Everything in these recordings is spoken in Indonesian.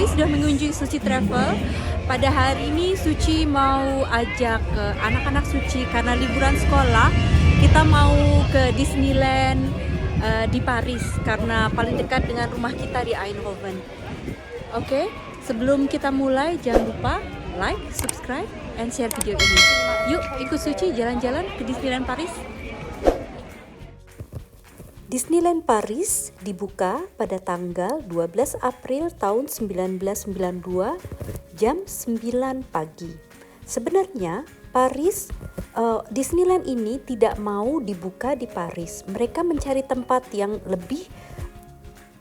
kembali sudah mengunjungi Suci Travel. Pada hari ini Suci mau ajak anak-anak Suci karena liburan sekolah. Kita mau ke Disneyland di Paris karena paling dekat dengan rumah kita di Eindhoven. Oke, sebelum kita mulai jangan lupa like, subscribe, and share video ini. Yuk ikut Suci jalan-jalan ke Disneyland Paris. Disneyland Paris dibuka pada tanggal 12 April tahun 1992 jam 9 pagi. Sebenarnya Disneyland ini tidak mau dibuka di Paris. Mereka mencari tempat yang lebih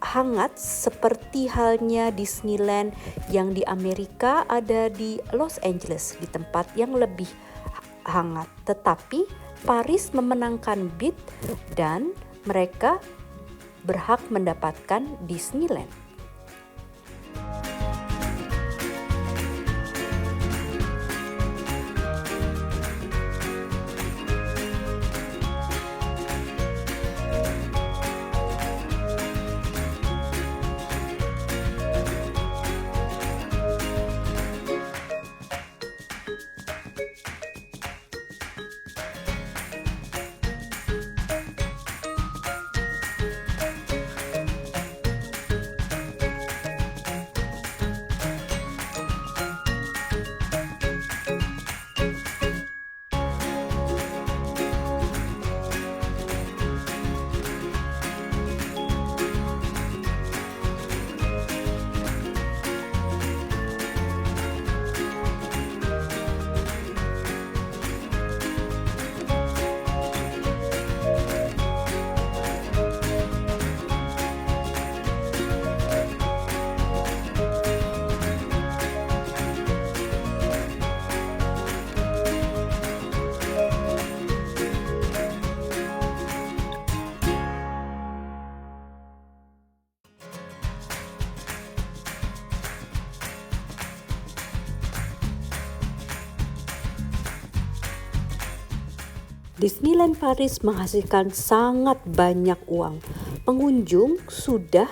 hangat seperti halnya Disneyland yang di Amerika ada di Los Angeles, di tempat yang lebih hangat. Tetapi Paris memenangkan bid dan mereka berhak mendapatkan Disneyland. Disneyland Paris menghasilkan sangat banyak uang. Pengunjung sudah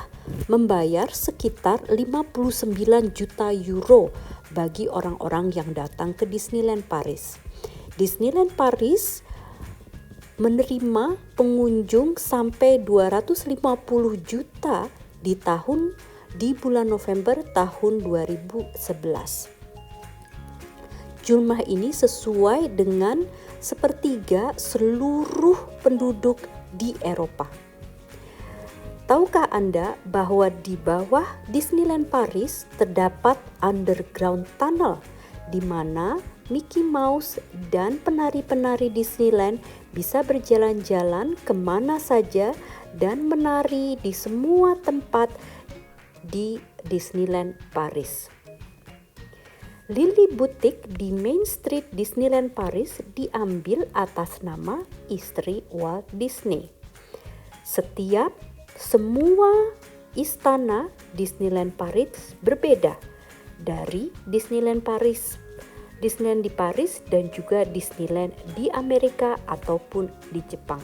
membayar sekitar 59 juta euro bagi orang-orang yang datang ke Disneyland Paris. Disneyland Paris menerima pengunjung sampai 250 juta di bulan November tahun 2011. Jumlah ini sesuai dengan sepertiga seluruh penduduk di Eropa. Tahukah Anda bahwa di bawah Disneyland Paris terdapat underground tunnel di mana Mickey Mouse dan penari-penari Disneyland bisa berjalan-jalan kemana saja dan menari di semua tempat di Disneyland Paris. Lily Boutique di Main Street Disneyland Paris diambil atas nama istri Walt Disney. Semua istana Disneyland Paris berbeda dari Disneyland di Paris dan juga Disneyland di Amerika ataupun di Jepang.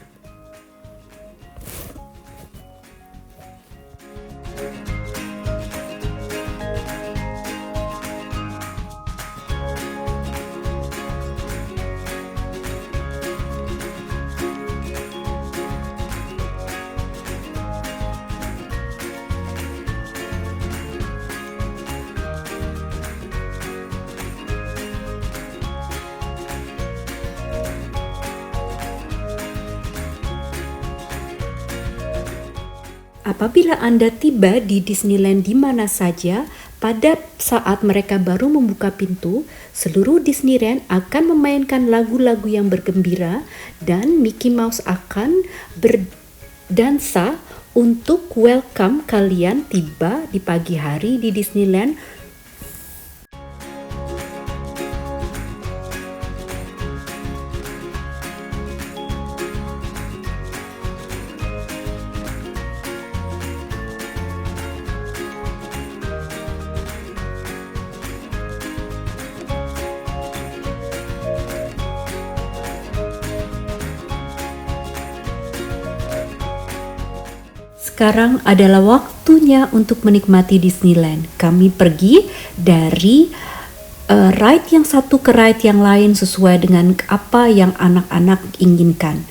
Apabila Anda tiba di Disneyland di mana saja, pada saat mereka baru membuka pintu, seluruh Disneyland akan memainkan lagu-lagu yang bergembira dan Mickey Mouse akan berdansa untuk welcome kalian tiba di pagi hari di Disneyland. Sekarang adalah waktu waktunya untuk menikmati Disneyland. Kami pergi dari ride yang satu ke ride yang lain sesuai dengan apa yang anak-anak inginkan.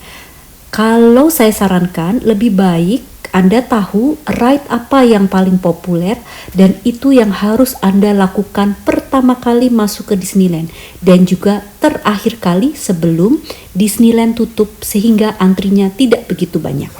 Kalau saya sarankan, lebih baik Anda tahu ride apa yang paling populer dan itu yang harus Anda lakukan pertama kali masuk ke Disneyland dan juga terakhir kali sebelum Disneyland tutup sehingga antrinya tidak begitu banyak.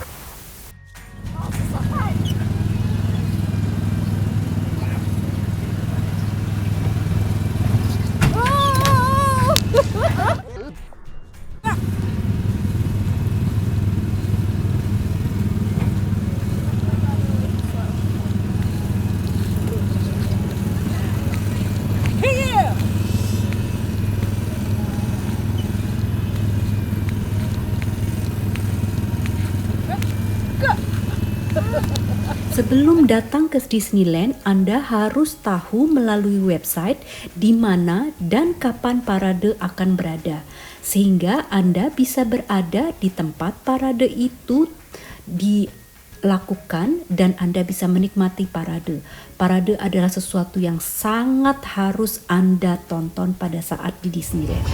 Sebelum datang ke Disneyland, Anda harus tahu melalui website di mana dan kapan parade akan berada, sehingga Anda bisa berada di tempat parade itu dilakukan dan Anda bisa menikmati parade. Parade adalah sesuatu yang sangat harus Anda tonton pada saat di Disneyland.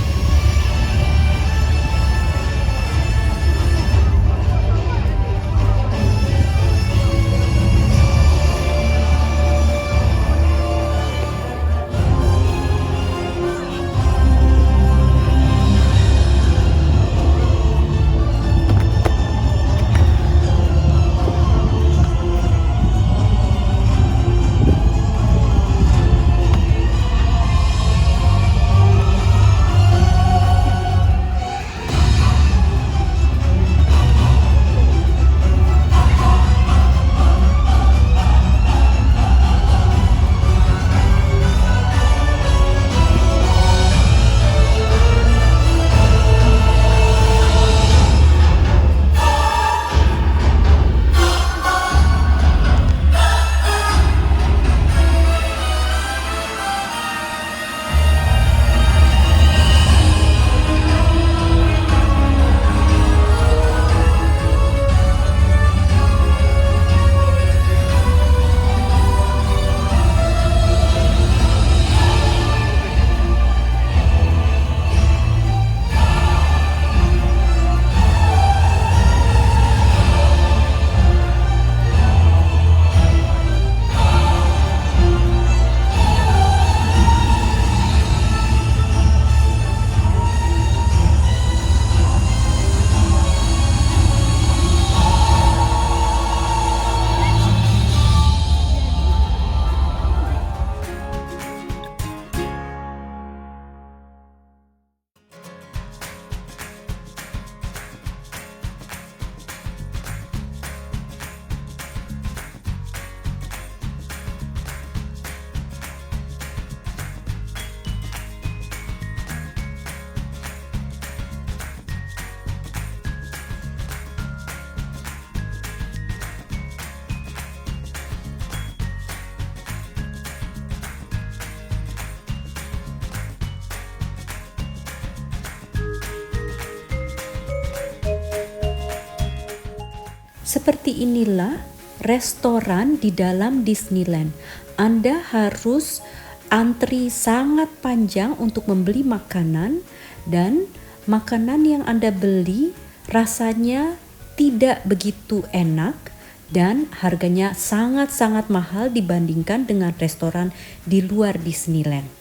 Seperti inilah restoran di dalam Disneyland. Anda harus antri sangat panjang untuk membeli makanan dan makanan yang Anda beli rasanya tidak begitu enak dan harganya sangat-sangat mahal dibandingkan dengan restoran di luar Disneyland.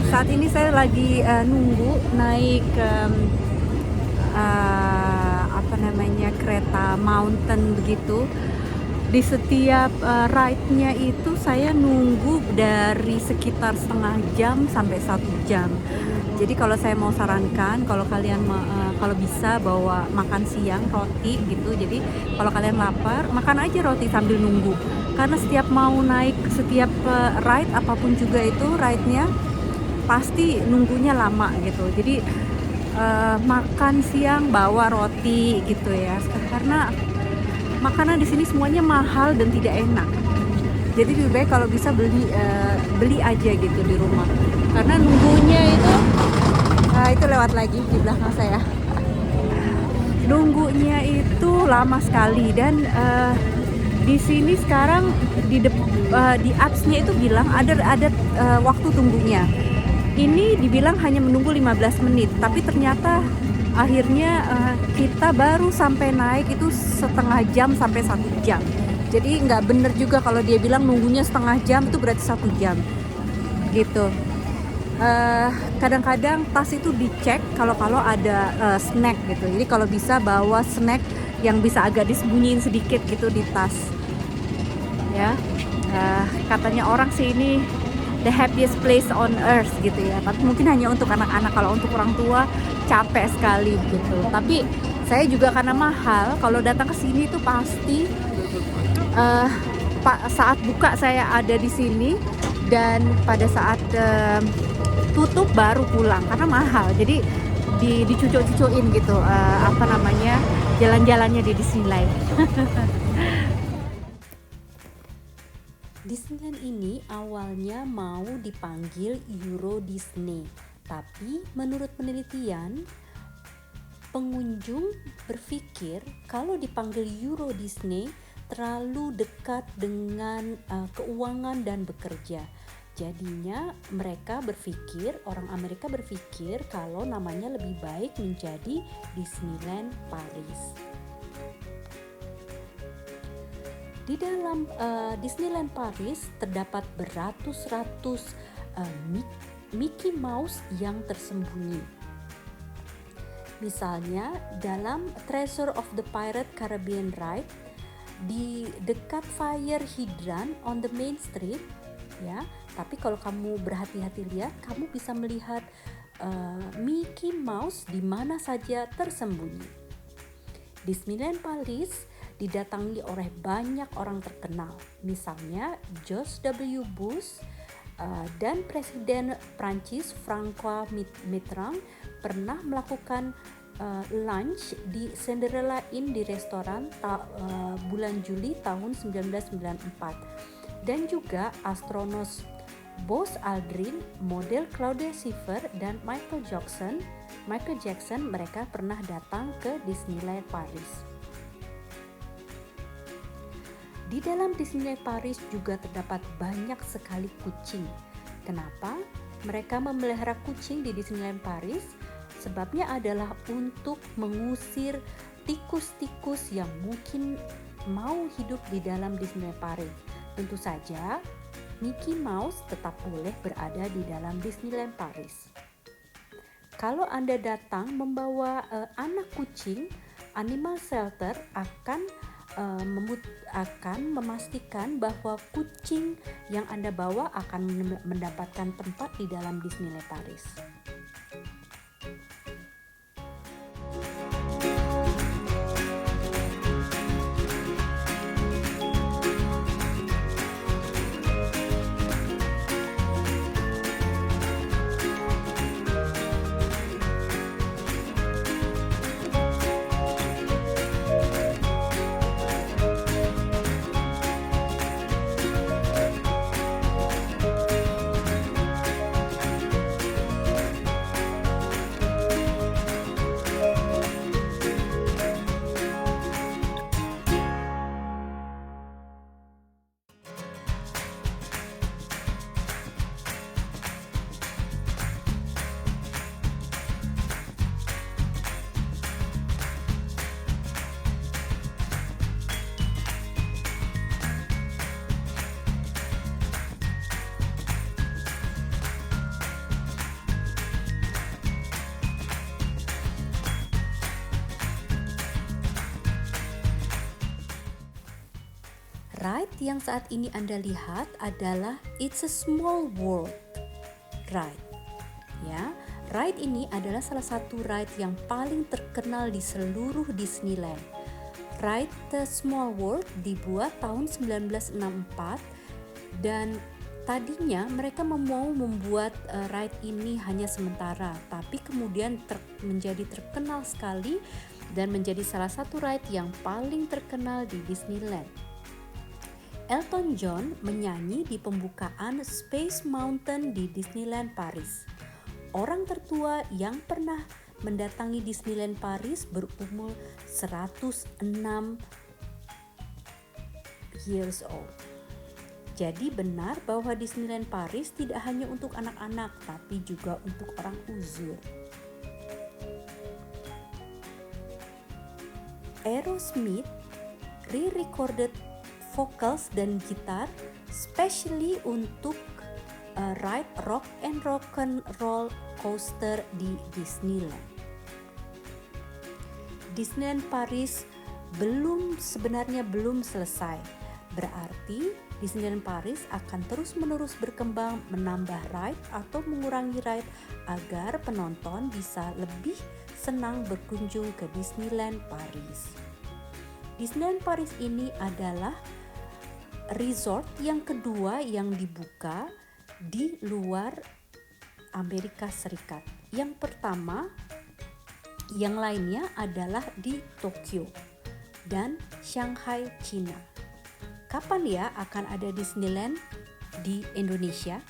Saat ini saya lagi nunggu naik kereta mountain begitu. Di setiap ride-nya itu saya nunggu dari sekitar setengah jam sampai 1 jam. Jadi kalau saya mau sarankan, kalau kalian kalau bisa bawa makan siang roti gitu. Jadi kalau kalian lapar, makan aja roti sambil nunggu. Karena setiap mau naik setiap ride apapun juga itu ride-nya pasti nunggunya lama gitu. Jadi makan siang bawa roti gitu ya. Karena makanan di sini semuanya mahal dan tidak enak. Jadi lebih baik kalau bisa beli aja gitu di rumah. Karena nunggunya itu itu lewat lagi di belakang saya. Nunggunya itu lama sekali dan di sini sekarang di apps-nya itu bilang ada waktu tunggunya. Ini dibilang hanya menunggu 15 menit, tapi ternyata akhirnya kita baru sampai naik itu setengah jam sampai 1 jam. Jadi nggak bener juga kalau dia bilang nunggunya setengah jam itu berarti 1 jam gitu. Kadang-kadang tas itu dicek kalau ada snack gitu. Jadi kalau bisa bawa snack yang bisa agak disembunyiin sedikit gitu di tas. Ya, katanya orang sih ini the happiest place on earth gitu ya. Tapi mungkin hanya untuk anak-anak, kalau untuk orang tua capek sekali gitu. Tapi saya juga karena mahal, kalau datang ke sini itu pasti saat buka saya ada di sini dan pada saat tutup baru pulang karena mahal. Jadi dicucuk-cucuin gitu jalan-jalannya di Disneyland. Disneyland ini awalnya mau dipanggil Euro Disney, tapi menurut penelitian, pengunjung berpikir kalau dipanggil Euro Disney terlalu dekat dengan keuangan dan bekerja. Jadinya orang Amerika berpikir kalau namanya lebih baik menjadi Disneyland Paris. Di dalam Disneyland Paris terdapat beratus-ratus Mickey Mouse yang tersembunyi. Misalnya dalam Treasure of the Pirate Caribbean Ride di dekat fire hydrant on the main street, ya. Tapi kalau kamu berhati-hati lihat, kamu bisa melihat Mickey Mouse di mana saja tersembunyi. Disneyland Paris didatangi oleh banyak orang terkenal, misalnya George W. Bush dan Presiden Prancis François Mitterrand pernah melakukan lunch di Cinderella Inn di restoran bulan Juli tahun 1994. Dan juga astronot Buzz Aldrin, model Claudia Schiffer, dan Michael Jackson mereka pernah datang ke Disneyland Paris. Di dalam Disneyland Paris juga terdapat banyak sekali kucing. Kenapa mereka memelihara kucing di Disneyland Paris? Sebabnya adalah untuk mengusir tikus-tikus yang mungkin mau hidup di dalam Disneyland Paris. Tentu saja Mickey Mouse tetap boleh berada di dalam Disneyland Paris. Kalau Anda datang membawa anak kucing, Animal Shelter akan memastikan bahwa kucing yang Anda bawa akan mendapatkan tempat di dalam Disneyland Paris. Ride yang saat ini Anda lihat adalah It's a Small World ride. Ya, ride ini adalah salah satu ride yang paling terkenal di seluruh Disneyland. Ride The Small World dibuat tahun 1964 dan tadinya mereka mau membuat ride ini hanya sementara, tapi kemudian menjadi terkenal sekali dan menjadi salah satu ride yang paling terkenal di Disneyland. Elton John menyanyi di pembukaan Space Mountain di Disneyland Paris. Orang tertua yang pernah mendatangi Disneyland Paris berumur 106 years old. Jadi benar bahwa Disneyland Paris tidak hanya untuk anak-anak, tapi juga untuk orang uzur. Aerosmith re-recorded vocals dan gitar specially untuk ride rock and roll coaster di Disneyland. Disneyland Paris sebenarnya belum selesai. Berarti Disneyland Paris akan terus-menerus berkembang, menambah ride atau mengurangi ride agar penonton bisa lebih senang berkunjung ke Disneyland Paris. Disneyland Paris ini adalah resort yang kedua yang dibuka di luar Amerika Serikat. Yang pertama, yang lainnya adalah di Tokyo dan Shanghai, China. Kapan ya akan ada Disneyland di Indonesia?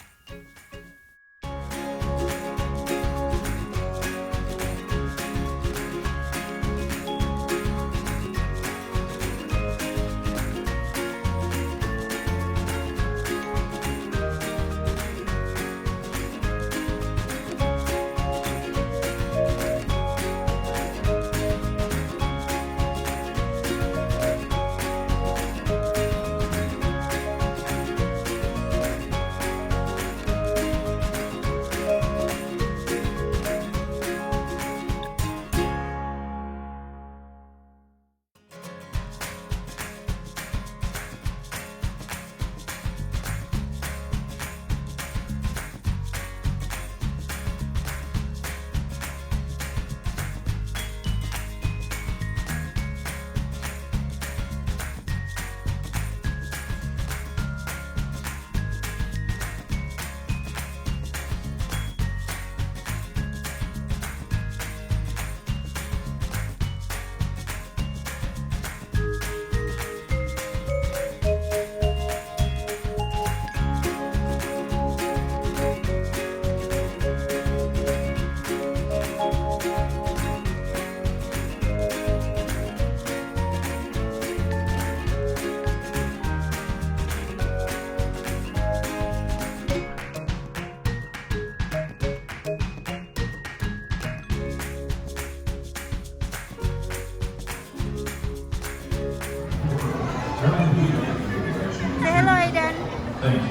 Say hello, Aidan.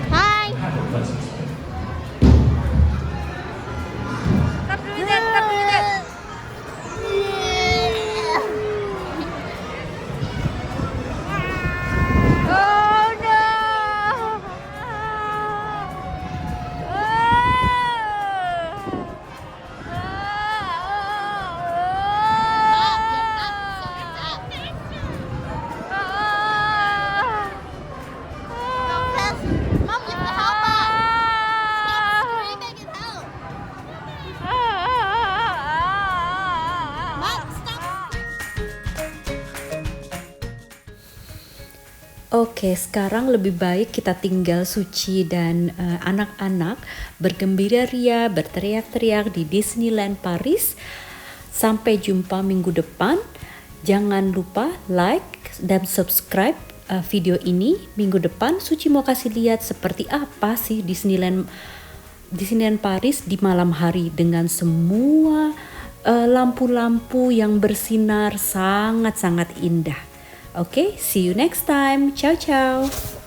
Hi. Stop doing that. Stop doing that. Oh no. Mom, get the help up. Stop screaming and help. Mom, stop. Oke, sekarang lebih baik kita tinggal Suci dan anak-anak bergembira ria, berteriak-teriak di Disneyland Paris. Sampai jumpa minggu depan. Jangan lupa like dan subscribe video ini. Minggu depan Suci mau kasih lihat seperti apa sih Disneyland Paris di malam hari dengan semua lampu-lampu yang bersinar sangat-sangat indah. Oke, see you next time. Ciao ciao.